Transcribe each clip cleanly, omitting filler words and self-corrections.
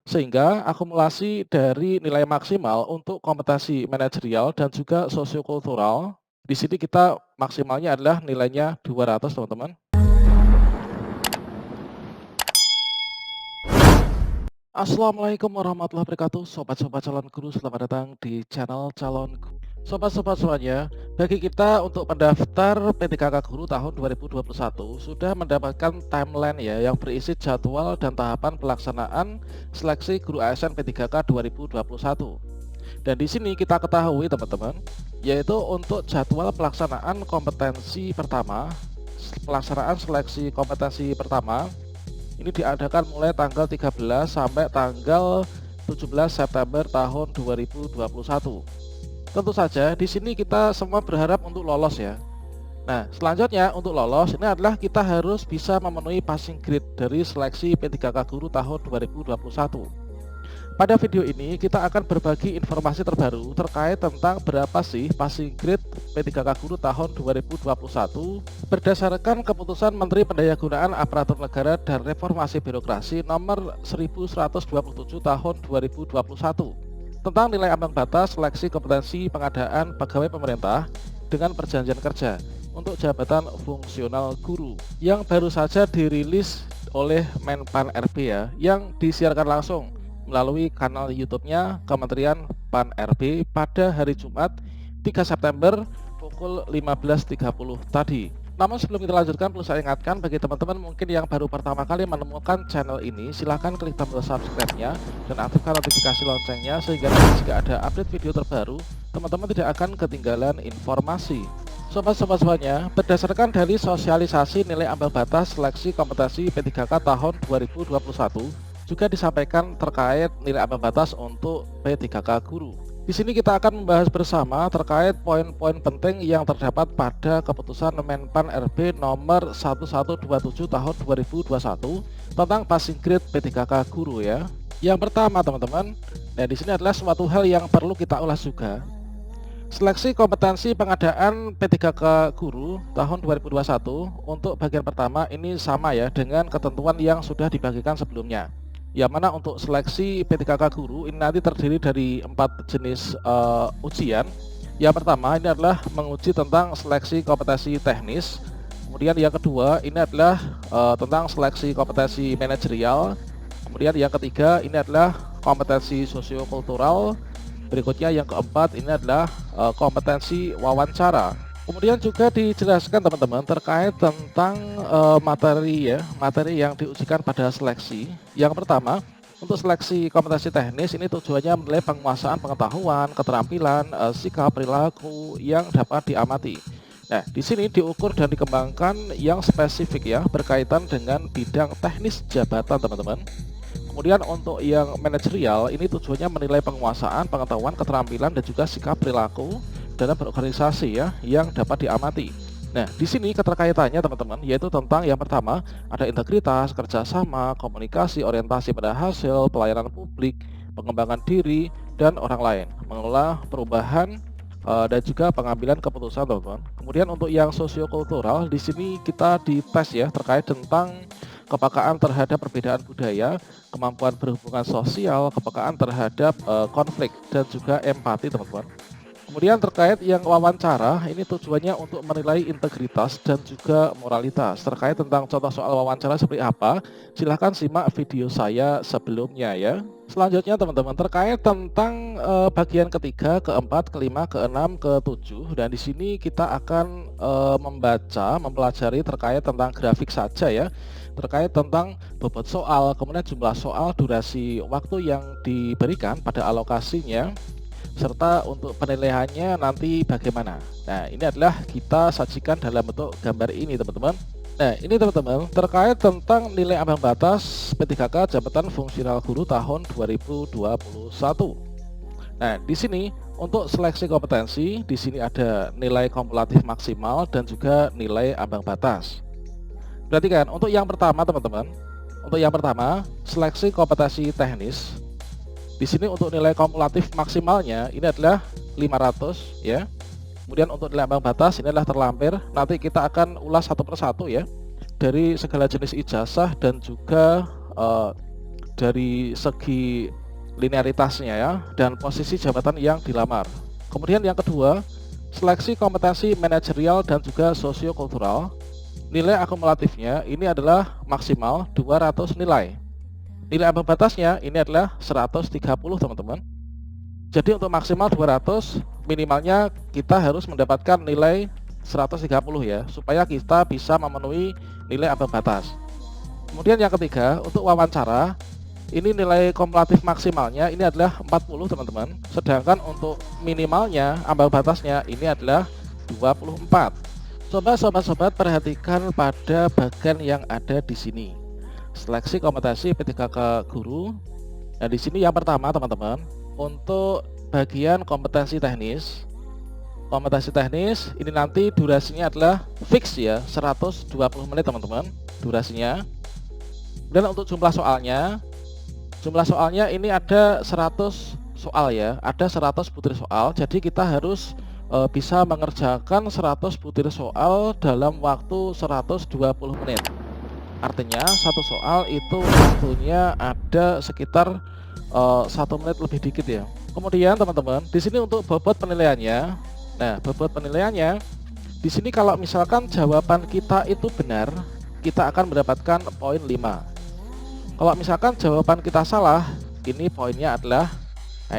Sehingga akumulasi dari nilai maksimal untuk kompetensi manajerial dan juga sosiokultural, di sini kita maksimalnya adalah nilainya 200 teman-teman. Assalamualaikum warahmatullahi wabarakatuh, sobat-sobat calon guru, selamat datang di channel calon guru. Sobat-sobat semuanya, bagi kita untuk mendaftar PTKK Guru tahun 2021 sudah mendapatkan timeline ya yang berisi jadwal dan tahapan pelaksanaan seleksi guru ASN P3K 2021. Dan di sini kita ketahui teman-teman, yaitu untuk jadwal pelaksanaan kompetensi pertama, pelaksanaan seleksi kompetensi pertama ini diadakan mulai tanggal 13 sampai tanggal 17 September tahun 2021. Tentu saja di sini kita semua berharap untuk lolos ya. Nah, selanjutnya untuk lolos ini adalah kita harus bisa memenuhi passing grade dari seleksi P3K Guru tahun 2021. Pada video ini kita akan berbagi informasi terbaru terkait tentang berapa sih passing grade P3K Guru tahun 2021 berdasarkan keputusan Menteri Pendayagunaan Aparatur Negara dan Reformasi Birokrasi nomor 1127 tahun 2021 tentang nilai ambang batas seleksi kompetensi pengadaan pegawai pemerintah dengan perjanjian kerja untuk jabatan fungsional guru yang baru saja dirilis oleh Menpan RB ya, yang disiarkan langsung melalui kanal YouTube-nya Kementerian Pan RB pada hari Jumat 3 September pukul 15.30 tadi. Namun sebelum kita lanjutkan, perlu saya ingatkan bagi teman-teman mungkin yang baru pertama kali menemukan channel ini, silahkan klik tombol subscribe-nya dan aktifkan notifikasi loncengnya sehingga nanti jika ada update video terbaru, teman-teman tidak akan ketinggalan informasi. Sobat-sobat semuanya, berdasarkan dari sosialisasi nilai ambang batas seleksi kompetensi P3K tahun 2021, juga disampaikan terkait nilai ambang batas untuk P3K Guru. Di sini kita akan membahas bersama terkait poin-poin penting yang terdapat pada keputusan Menpan RB nomor 1127 tahun 2021 tentang passing grade P3K Guru ya. Yang pertama teman-teman, nah di sini adalah suatu hal yang perlu kita ulas juga. Seleksi kompetensi pengadaan P3K Guru tahun 2021 untuk bagian pertama ini sama ya dengan ketentuan yang sudah dibagikan sebelumnya. Yang mana untuk seleksi P3K Guru ini nanti terdiri dari 4 jenis ujian. Yang pertama ini adalah menguji tentang seleksi kompetensi teknis. Kemudian yang kedua ini adalah tentang seleksi kompetensi manajerial. Kemudian yang ketiga ini adalah kompetensi sosiokultural. Berikutnya yang keempat ini adalah kompetensi wawancara. Kemudian juga dijelaskan teman-teman terkait tentang materi yang diujikan pada seleksi. Yang pertama, untuk seleksi kompetensi teknis ini tujuannya menilai penguasaan pengetahuan, keterampilan, sikap, perilaku yang dapat diamati. Nah, di sini diukur dan dikembangkan yang spesifik ya berkaitan dengan bidang teknis jabatan teman-teman. Kemudian untuk yang manajerial ini tujuannya menilai penguasaan, pengetahuan, keterampilan dan juga sikap perilaku dalam berorganisasi ya yang dapat diamati. Nah, di sini keterkaitannya teman-teman yaitu tentang yang pertama ada integritas, kerjasama, komunikasi, orientasi pada hasil, pelayanan publik, pengembangan diri dan orang lain, mengelola perubahan dan juga pengambilan keputusan teman-teman. Kemudian untuk yang sosiokultural di sini kita dites ya terkait tentang kepekaan terhadap perbedaan budaya, kemampuan berhubungan sosial, kepekaan terhadap konflik dan juga empati teman-teman. Kemudian terkait yang wawancara, ini tujuannya untuk menilai integritas dan juga moralitas. Terkait tentang contoh soal wawancara seperti apa, silahkan simak video saya sebelumnya ya. Selanjutnya teman-teman terkait tentang bagian ketiga, keempat, kelima, keenam, ketujuh, dan di sini kita akan mempelajari terkait tentang grafik saja ya. Terkait tentang bobot soal, kemudian jumlah soal, durasi waktu yang diberikan pada alokasinya, serta untuk penilaiannya nanti bagaimana. Nah, ini adalah kita sajikan dalam bentuk gambar ini teman-teman. Nah, ini teman-teman terkait tentang nilai ambang batas P3K jabatan fungsional guru tahun 2021. Nah, di sini untuk seleksi kompetensi, di sini ada nilai kumulatif maksimal dan juga nilai ambang batas. Perhatikan untuk yang pertama teman-teman. Untuk yang pertama, seleksi kompetensi teknis. Di sini untuk nilai kumulatif maksimalnya ini adalah 500 ya. Kemudian untuk nilai ambang batas ini adalah terlampir. Nanti kita akan ulas satu persatu ya dari segala jenis ijazah dan juga dari segi linearitasnya ya, dan posisi jabatan yang dilamar. Kemudian yang kedua, seleksi kompetensi manajerial dan juga sosiokultural. Nilai akumulatifnya ini adalah maksimal 200 nilai. Nilai ambang batasnya ini adalah 130 teman-teman. Jadi untuk maksimal 200, minimalnya kita harus mendapatkan nilai 130 ya, supaya kita bisa memenuhi nilai ambang batas. Kemudian yang ketiga, untuk wawancara, ini nilai kumulatif maksimalnya ini adalah 40 teman-teman. Sedangkan untuk minimalnya ambang batasnya ini adalah 24. Sobat-sobat perhatikan pada bagian yang ada di sini. Seleksi kompetensi P3K guru. Nah, di sini yang pertama teman-teman, untuk bagian kompetensi teknis. Kompetensi teknis ini nanti durasinya adalah fix ya, 120 menit teman-teman durasinya. Dan untuk jumlah soalnya ini ada 100 soal ya, ada 100 butir soal. Jadi kita harus bisa mengerjakan 100 butir soal dalam waktu 120 menit. Artinya satu soal itu waktunya ada sekitar 1 menit lebih dikit ya. Kemudian teman-teman, di sini untuk bobot penilaiannya. Nah, bobot penilaiannya di sini kalau misalkan jawaban kita itu benar, kita akan mendapatkan poin 5. Kalau misalkan jawaban kita salah, ini poinnya adalah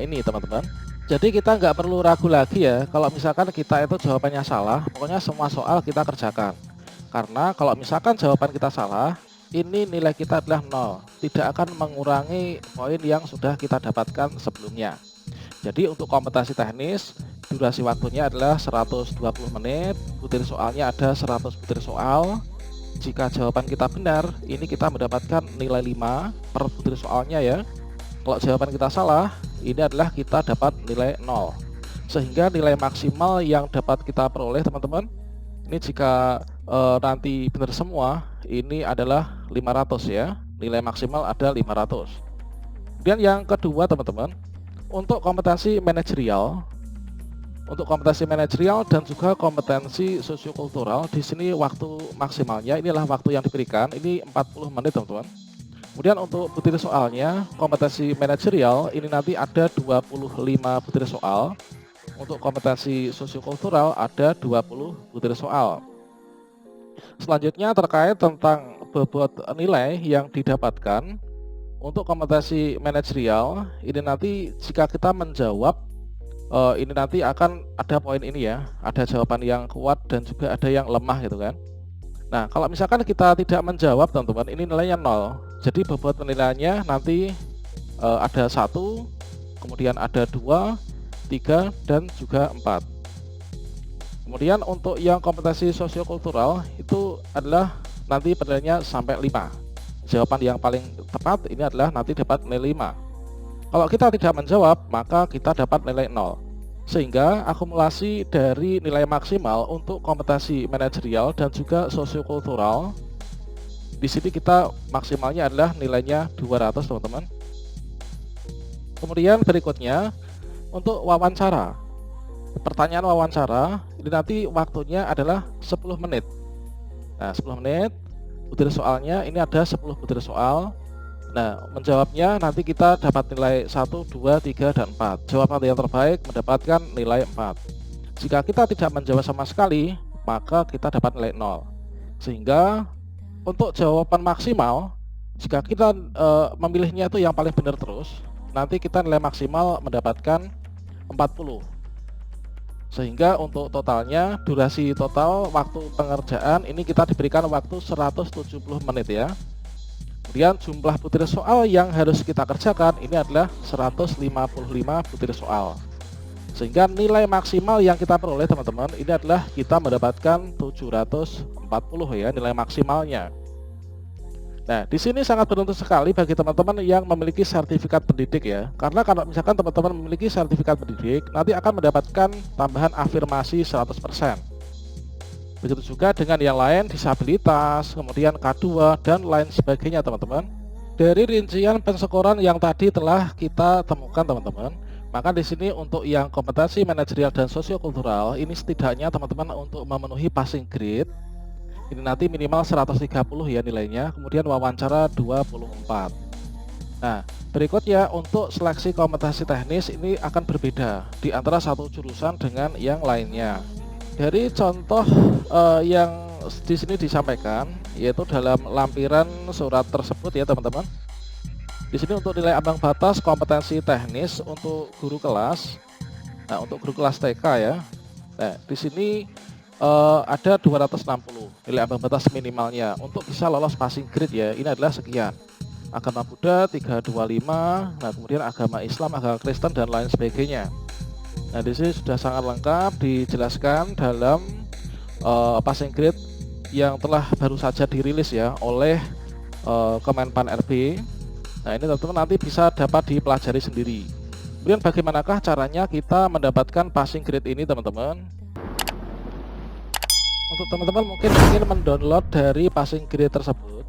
ini teman-teman. Jadi kita nggak perlu ragu lagi ya, kalau misalkan kita itu jawabannya salah, pokoknya semua soal kita kerjakan. Karena kalau misalkan jawaban kita salah, ini nilai kita adalah 0, tidak akan mengurangi poin yang sudah kita dapatkan sebelumnya. Jadi untuk kompetensi teknis, durasi waktunya adalah 120 menit, butir soalnya ada 100 butir soal. Jika jawaban kita benar, ini kita mendapatkan nilai 5 per butir soalnya ya. Kalau jawaban kita salah, ini adalah kita dapat nilai 0. Sehingga nilai maksimal yang dapat kita peroleh teman-teman, ini jika nanti benar semua, ini adalah 500 ya. Nilai maksimal ada 500. Kemudian yang kedua teman-teman, untuk kompetensi manajerial. Untuk kompetensi manajerial dan juga kompetensi sosiokultural, di sini waktu maksimalnya inilah waktu yang diberikan, ini 40 menit teman-teman. Kemudian untuk butir soalnya, kompetensi manajerial ini nanti ada 25 butir soal. Untuk kompetensi sosiokultural ada 20 butir soal. Selanjutnya terkait tentang bobot nilai yang didapatkan. Untuk kompetensi manajerial ini nanti jika kita menjawab, ini nanti akan ada poin ini ya, ada jawaban yang kuat dan juga ada yang lemah gitu kan. Nah, kalau misalkan kita tidak menjawab teman-teman, ini nilainya 0. Jadi bobot penilaiannya nanti ada 1, kemudian ada 2, 3, dan juga 4. Kemudian untuk yang kompetensi sosiokultural itu adalah nanti penilaiannya sampai 5. Jawaban yang paling tepat ini adalah nanti dapat nilai 5. Kalau kita tidak menjawab, maka kita dapat nilai 0. Sehingga akumulasi dari nilai maksimal untuk kompetensi manajerial dan juga sosiokultural, di sini kita maksimalnya adalah nilainya 200 teman-teman. Kemudian berikutnya untuk wawancara. Pertanyaan wawancara ini nanti waktunya adalah 10 menit. Nah, 10 menit. Butir soalnya ini ada 10 butir soal. Nah, menjawabnya nanti kita dapat nilai 1, 2, 3, dan 4. Jawaban yang terbaik mendapatkan nilai 4. Jika kita tidak menjawab sama sekali, maka kita dapat nilai 0. Sehingga untuk jawaban maksimal, jika kita memilihnya itu yang paling benar terus, nanti kita nilai maksimal mendapatkan 40. Sehingga untuk totalnya, durasi total waktu pengerjaan ini kita diberikan waktu 170 menit ya. Kemudian jumlah butir soal yang harus kita kerjakan ini adalah 155 butir soal. Sehingga nilai maksimal yang kita peroleh teman-teman ini adalah kita mendapatkan 740 ya nilai maksimalnya. Nah, di sini sangat beruntung sekali bagi teman-teman yang memiliki sertifikat pendidik ya. Karena kalau misalkan teman-teman memiliki sertifikat pendidik, nanti akan mendapatkan tambahan afirmasi 100%. Begitu juga dengan yang lain, disabilitas, kemudian K2 dan lain sebagainya teman-teman. Dari rincian penskoran yang tadi telah kita temukan teman-teman, maka di sini untuk yang kompetensi manajerial dan sosiokultural ini setidaknya teman-teman untuk memenuhi passing grade ini nanti minimal 130 ya nilainya, kemudian wawancara 24. Nah, berikutnya untuk seleksi kompetensi teknis ini akan berbeda di antara satu jurusan dengan yang lainnya. Dari contoh yang di sini disampaikan, yaitu dalam lampiran surat tersebut ya teman-teman. Di sini untuk nilai ambang batas kompetensi teknis untuk guru kelas. Nah, untuk guru kelas TK ya. Nah, di sini ada 260 nilai ambang batas minimalnya untuk bisa lolos passing grade ya. Ini adalah sekian. Agama Buddha 325, nah kemudian agama Islam, agama Kristen dan lain sebagainya. Nah, di sini sudah sangat lengkap dijelaskan dalam passing grade yang telah baru saja dirilis ya oleh Kemenpan RB. Nah, ini teman-teman nanti bisa dapat dipelajari sendiri. Kemudian bagaimanakah caranya kita mendapatkan passing grade ini teman-teman? Untuk teman-teman mungkin ingin mendownload dari passing grade tersebut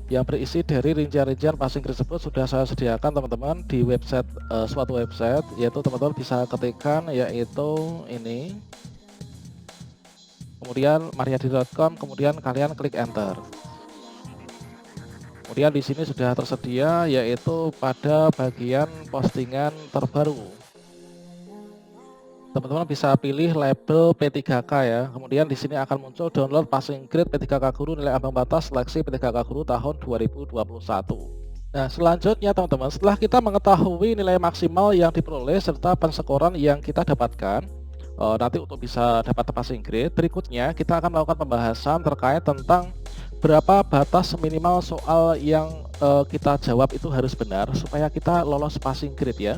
yang berisi dari rincian-rincian passing grade tersebut sudah saya sediakan teman-teman di website suatu website, yaitu teman-teman bisa ketikkan yaitu ini, kemudian mariadi.com, kemudian kalian klik enter. Kemudian di sini sudah tersedia yaitu pada bagian postingan terbaru. Teman-teman bisa pilih label P3K ya. Kemudian di sini akan muncul download passing grade P3K Guru nilai ambang batas seleksi P3K Guru tahun 2021. Nah, selanjutnya teman-teman, setelah kita mengetahui nilai maksimal yang diperoleh serta penskoran yang kita dapatkan, nanti untuk bisa dapat passing grade, berikutnya kita akan melakukan pembahasan terkait tentang berapa batas minimal soal yang kita jawab itu harus benar supaya kita lolos passing grade ya.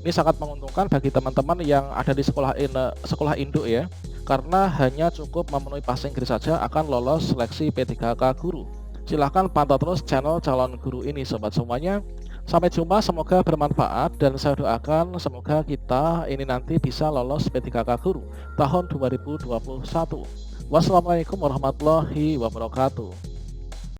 Ini sangat menguntungkan bagi teman-teman yang ada di sekolah induk ya, karena hanya cukup memenuhi passing grade saja akan lolos seleksi P3K Guru. Silahkan pantau terus channel calon guru ini sobat semuanya. Sampai jumpa, semoga bermanfaat dan saya doakan semoga kita ini nanti bisa lolos P3K Guru tahun 2021. Wassalamualaikum warahmatullahi wabarakatuh.